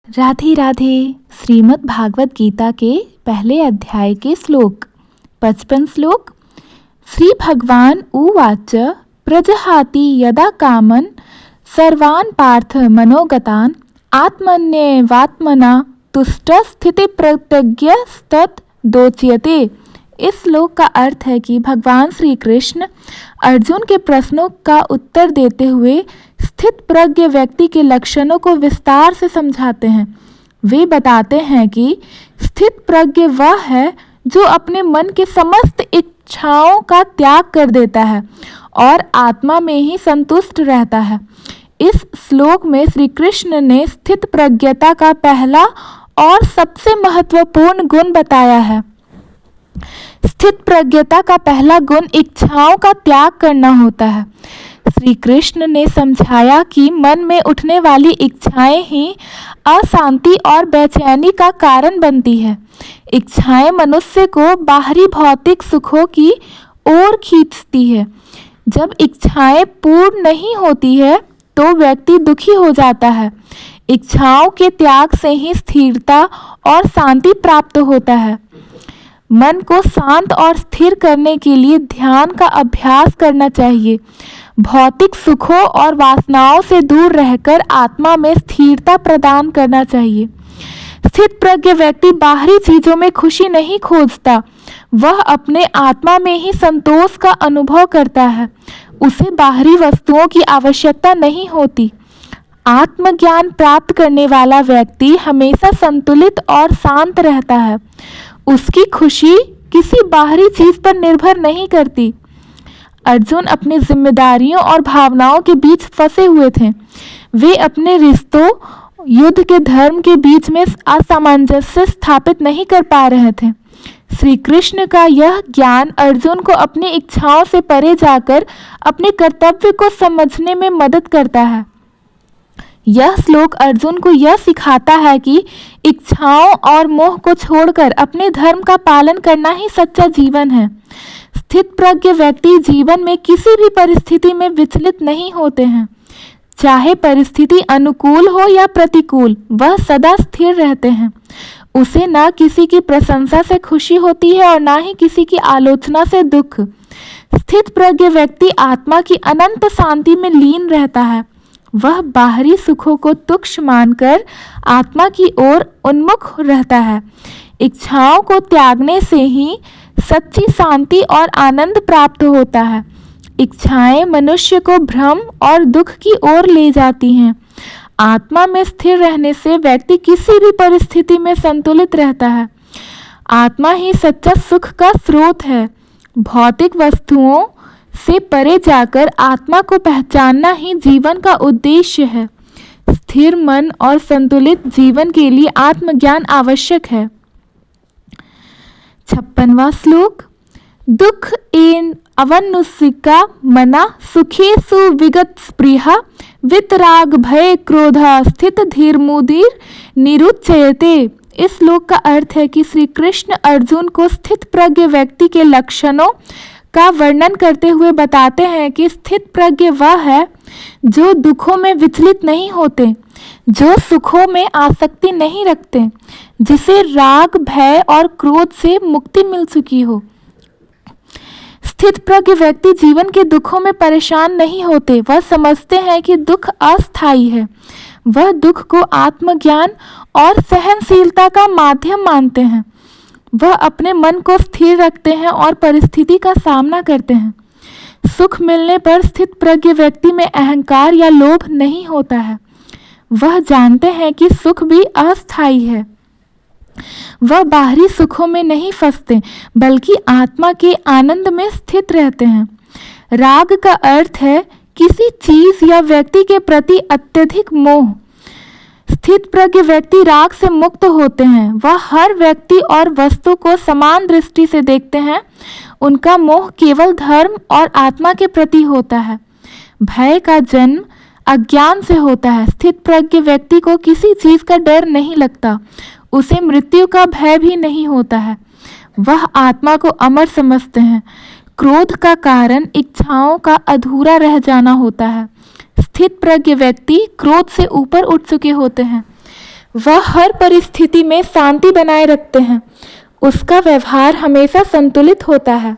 राधे राधे। श्रीमद् भागवत गीता के पहले अध्याय के श्लोक 55 श्लोक। श्री भगवान उवाच प्रजहाति यदा कामन सर्वान् पार्थ मनोगतान् आत्मन्येवात्मना तुष्ट स्थिति प्रत्यज्ञस्तत् दोच्यते। इस श्लोक का अर्थ है कि भगवान श्री कृष्ण अर्जुन के प्रश्नों का उत्तर देते हुए स्थित प्रज्ञ व्यक्ति के लक्षणों को विस्तार से समझाते हैं। वे बताते हैं कि स्थित प्रज्ञ वह है जो अपने मन के समस्त इच्छाओं का त्याग कर देता है और आत्मा में ही संतुष्ट रहता है। इस श्लोक में श्री कृष्ण ने स्थित प्रज्ञता का पहला और सबसे महत्वपूर्ण गुण बताया है। स्थित प्रज्ञता का पहला गुण इच्छाओं का त्याग करना होता है। श्री कृष्ण ने समझाया कि मन में उठने वाली इच्छाएं ही अशांति और बेचैनी का कारण बनती है। इच्छाएं मनुष्य को बाहरी भौतिक सुखों की ओर खींचती है। जब इच्छाएं पूर्ण नहीं होती है तो व्यक्ति दुखी हो जाता है। इच्छाओं के त्याग से ही स्थिरता और शांति प्राप्त होता है। मन को शांत और स्थिर करने के लिए ध्यान का अभ्यास करना चाहिए। भौतिक सुखों और वासनाओं से दूर रहकर आत्मा में स्थिरता प्रदान करना चाहिए। स्थित प्रज्ञ व्यक्ति बाहरी चीजों में खुशी नहीं खोजता, वह अपने आत्मा में ही संतोष का अनुभव करता है। उसे बाहरी वस्तुओं की आवश्यकता नहीं होती। आत्मज्ञान प्राप्त करने वाला व्यक्ति हमेशा संतुलित और शांत रहता है। उसकी खुशी किसी बाहरी चीज पर निर्भर नहीं करती। अर्जुन अपनी जिम्मेदारियों और भावनाओं के बीच फंसे हुए थे। वे अपने रिश्तों, युद्ध के धर्म के बीच में असामंजस्य स्थापित नहीं कर पा रहे थे। श्री कृष्ण का यह ज्ञान अर्जुन को अपनी इच्छाओं से परे जाकर अपने कर्तव्य को समझने में मदद करता है। यह श्लोक अर्जुन को यह सिखाता है कि इच्छाओं और मोह को छोड़कर अपने धर्म का पालन करना ही सच्चा जीवन है। स्थित प्रज्ञ व्यक्ति जीवन में किसी भी परिस्थिति में विचलित नहीं होते हैं। चाहे परिस्थिति अनुकूल हो या प्रतिकूल, वह सदा स्थिर रहते हैं। उसे ना किसी की प्रशंसा से खुशी होती है और ना ही किसी की आलोचना से दुख। स्थित प्रज्ञ व्यक्ति आत्मा की अनंत शांति में लीन रहता है। वह बाहरी सुखों को तुच्छ मानकर आत्मा की ओर उन्मुख रहता है। इच्छाओं को त्यागने से ही सच्ची शांति और आनंद प्राप्त होता है। इच्छाएं मनुष्य को भ्रम और दुख की ओर ले जाती हैं। आत्मा में स्थिर रहने से व्यक्ति किसी भी परिस्थिति में संतुलित रहता है। आत्मा ही सच्चा सुख का स्रोत है। भौतिक वस्तुओं से परे जाकर आत्मा को पहचानना ही जीवन का उद्देश्य है। स्थिर मन और संतुलित जीवन के लिए आत्मज्ञान आवश्यक है। 56वां श्लोक। दुख एन अवनुसिका मना सुखेसु विगत स्पृहा वितराग भय क्रोधा स्थित धीर मुदीर निरुच्यते। इस श्लोक का अर्थ है कि श्री कृष्ण अर्जुन को स्थित प्रज्ञ व्यक्ति के लक्षणों का वर्णन करते हुए बताते हैं कि स्थित प्रज्ञ वह है जो दुखों में विचलित नहीं होते, जो सुखों में आसक्ति नहीं रखते, जिसे राग, भय और क्रोध से मुक्ति मिल चुकी हो। स्थित प्रज्ञ व्यक्ति जीवन के दुखों में परेशान नहीं होते। वह समझते हैं कि दुख अस्थायी है। वह दुख को आत्मज्ञान और सहनशीलता का माध्यम मानते हैं। वह अपने मन को स्थिर रखते हैं और परिस्थिति का सामना करते हैं। सुख मिलने पर स्थित प्रज्ञ व्यक्ति में अहंकार या लोभ नहीं होता है। वह जानते हैं कि सुख भी अस्थायी है। वह बाहरी सुखों में नहीं फंसते, बल्कि आत्मा के आनंद में स्थित रहते हैं। राग का अर्थ है किसी चीज या व्यक्ति के प्रति अत्यधिक मोह। स्थित प्रज्ञ व्यक्ति राग से मुक्त होते हैं। वह हर व्यक्ति और वस्तु को समान दृष्टि से देखते हैं। उनका मोह केवल धर्म और आत्मा के प्रति होता है। भय का जन्म अज्ञान से होता है। स्थित प्रज्ञ व्यक्ति को किसी चीज का डर नहीं लगता। उसे मृत्यु का भय भी नहीं होता है। वह आत्मा को अमर समझते हैं। क्रोध का कारण इच्छाओं का अधूरा रह जाना होता है। स्थित प्रज्ञ व्यक्ति क्रोध से ऊपर उठ चुके होते हैं। वह हर परिस्थिति में शांति बनाए रखते हैं। उसका व्यवहार हमेशा संतुलित होता है।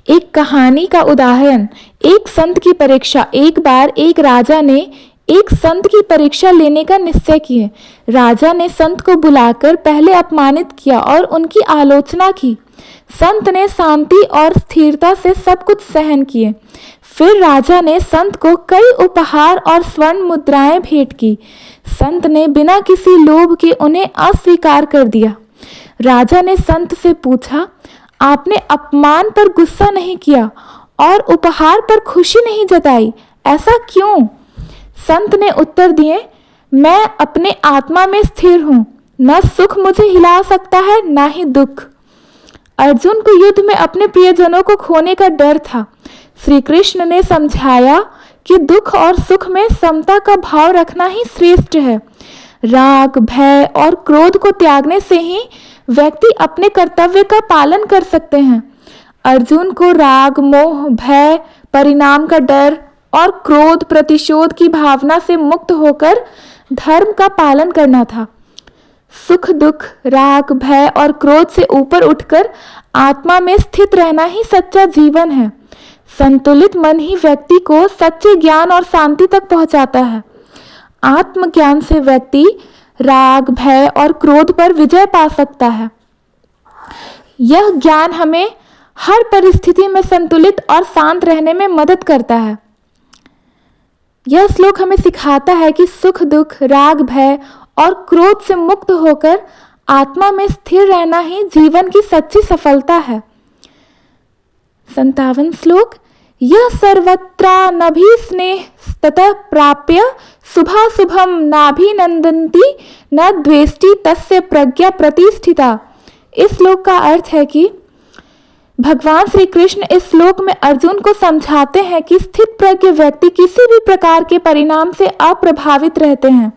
एक कहानी का उदाहरण, एक संत की परीक्षा। एक बार एक राजा ने एक संत की परीक्षा लेने का निश्चय किए। राजा ने संत को बुलाकर पहले अपमानित किया और उनकी आलोचना की। संत ने शांति और स्थिरता से सब कुछ सहन किए। फिर राजा ने संत को कई उपहार और स्वर्ण मुद्राएं भेंट की। संत ने बिना किसी लोभ के उन्हें अस्वीकार कर दिया। राजा ने संत से पूछा, आपने अपमान पर गुस्सा नहीं किया और उपहार पर खुशी नहीं जताई, ऐसा क्यों? संत ने उत्तर दिए, मैं अपने आत्मा में स्थिर हूं। न सुख मुझे हिला सकता है, ना ही दुख। अर्जुन को युद्ध में अपने प्रियजनों को खोने का डर था। श्री कृष्ण ने समझाया कि दुख और सुख में समता का भाव रखना ही श्रेष्ठ है। राग, भय और क्रोध को त्यागने से ही व्यक्ति अपने कर्तव्य का पालन कर सकते हैं। अर्जुन को राग, मोह, भय, परिणाम का डर और क्रोध, प्रतिशोध की भावना से मुक्त होकर धर्म का पालन करना था। सुख, दुख, राग, भय और क्रोध से ऊपर उठकर आत्मा में स्थित रहना ही सच्चा जीवन है। संतुलित मन ही व्यक्ति को सच्चे ज्ञान और शांति तक पहुंचाता है। आत्मज्ञान से व्यक्ति राग, भय और क्रोध पर विजय पा सकता है। यह ज्ञान हमें हर परिस्थिति में संतुलित और शांत रहने में मदद करता है। यह श्लोक हमें सिखाता है कि सुख, दुख, राग, भय और क्रोध से मुक्त होकर आत्मा में स्थिर रहना ही जीवन की सच्ची सफलता है। 57 श्लोक। यह सर्वत्रानभि स्नेहस्ततः प्राप्य शुभाशुभम नाभिनंदन्ति न द्वेष्टि तस्य प्रज्ञा प्रतिष्ठिता। इस श्लोक का अर्थ है कि भगवान श्री कृष्ण इस श्लोक में अर्जुन को समझाते हैं कि स्थित प्रज्ञ व्यक्ति किसी भी प्रकार के परिणाम से अप्रभावित रहते हैं।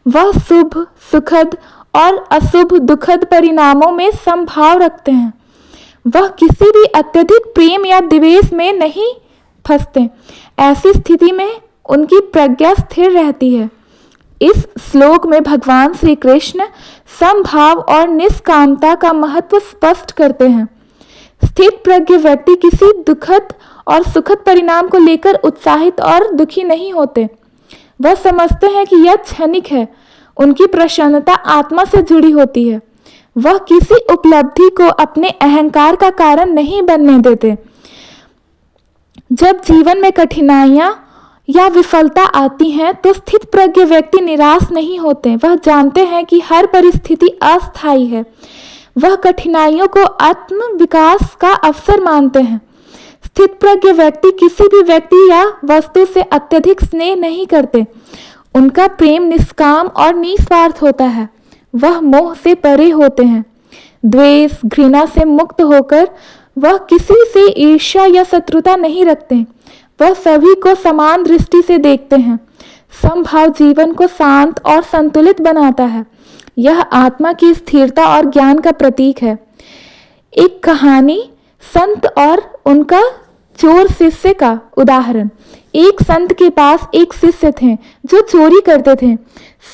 वह शुभ, सुखद और अशुभ, दुखद परिणामों में समभाव रखते हैं। वह किसी भी अत्यधिक प्रेम या द्वेष में नहीं फंसते। ऐसी स्थिति में उनकी प्रज्ञा स्थिर रहती है। इस श्लोक में भगवान श्री कृष्ण समभाव और निष्कामता का महत्व स्पष्ट करते हैं। स्थित प्रज्ञ व्यक्ति किसी दुखद और सुखद परिणाम को लेकर उत्साहित और दुखी नहीं होते। वह समझते हैं कि यह क्षणिक है। उनकी प्रसन्नता आत्मा से जुड़ी होती है। वह किसी उपलब्धि को अपने अहंकार का कारण नहीं बनने देते। जब जीवन में कठिनाइयां या विफलता आती हैं तो स्थित प्रज्ञ व्यक्ति निराश नहीं होते। वह जानते हैं कि हर परिस्थिति अस्थायी है। वह कठिनाइयों को आत्म विकास का अवसर मानते हैं। स्थित प्रज्ञ व्यक्ति किसी भी व्यक्ति या वस्तु से अत्यधिक स्नेह नहीं करते। उनका प्रेम निष्काम और निस्वार्थ होता है। वह मोह से परे होते हैं। द्वेष, घृणा से मुक्त होकर वह किसी से ईर्ष्या या शत्रुता नहीं रखते। वह सभी को समान दृष्टि से देखते हैं। समभाव जीवन को शांत और संतुलित बनाता है। यह आत्मा की स्थिरता और ज्ञान का प्रतीक है। एक कहानी, संत और उनका चोर शिष्य का उदाहरण। एक संत के पास एक शिष्य थे जो चोरी करते थे।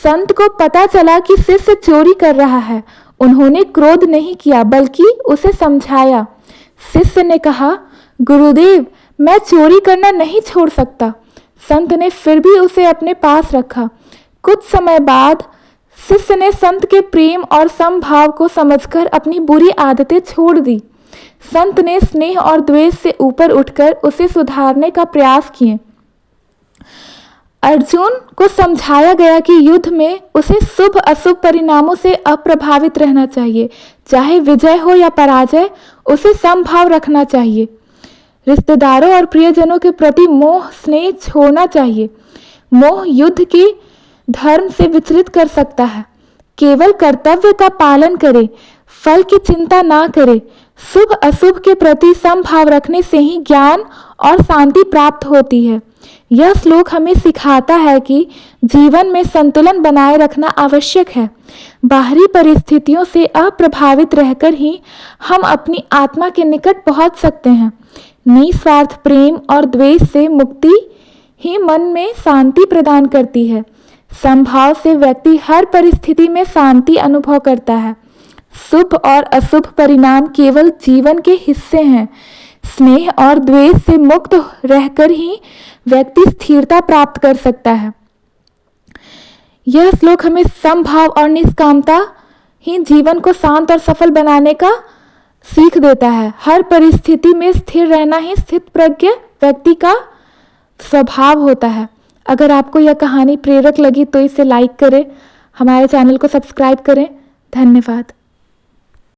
संत को पता चला कि शिष्य चोरी कर रहा है। उन्होंने क्रोध नहीं किया बल्कि उसे समझाया। शिष्य ने कहा, गुरुदेव, मैं चोरी करना नहीं छोड़ सकता। संत ने फिर भी उसे अपने पास रखा। कुछ समय बाद शिष्य ने संत के प्रेम और समभाव को समझकर अपनी बुरी आदतें छोड़ दी। संत ने स्नेह और द्वेष से ऊपर उठकर उसे सुधारने का प्रयास किए। अर्जुन को समझाया गया कि युद्ध में उसे शुभ अशुभ परिणामों से अप्रभावित रहना चाहिए। चाहे विजय हो या पराजय, उसे समभाव रखना चाहिए। रिश्तेदारों और प्रियजनों के प्रति मोह स्नेह छोड़ना चाहिए। मोह युद्ध के धर्म से विचलित कर सकता है। केवल कर्तव्य का पालन करे, फल की चिंता ना करे। शुभ अशुभ के प्रति समभाव रखने से ही ज्ञान और शांति प्राप्त होती है। यह श्लोक हमें सिखाता है कि जीवन में संतुलन बनाए रखना आवश्यक है। बाहरी परिस्थितियों से अप्रभावित रहकर ही हम अपनी आत्मा के निकट पहुंच सकते हैं। निस्वार्थ प्रेम और द्वेष से मुक्ति ही मन में शांति प्रदान करती है। समभाव से व्यक्ति हर परिस्थिति में शांति अनुभव करता है। शुभ और अशुभ परिणाम केवल जीवन के हिस्से हैं। स्नेह और द्वेष से मुक्त रहकर ही व्यक्ति स्थिरता प्राप्त कर सकता है। यह श्लोक हमें समभाव और निष्कामता ही जीवन को शांत और सफल बनाने का सीख देता है। हर परिस्थिति में स्थिर रहना ही स्थित प्रज्ञ व्यक्ति का स्वभाव होता है। अगर आपको यह कहानी प्रेरक लगी तो इसे लाइक करें, हमारे चैनल को सब्सक्राइब करें। धन्यवाद।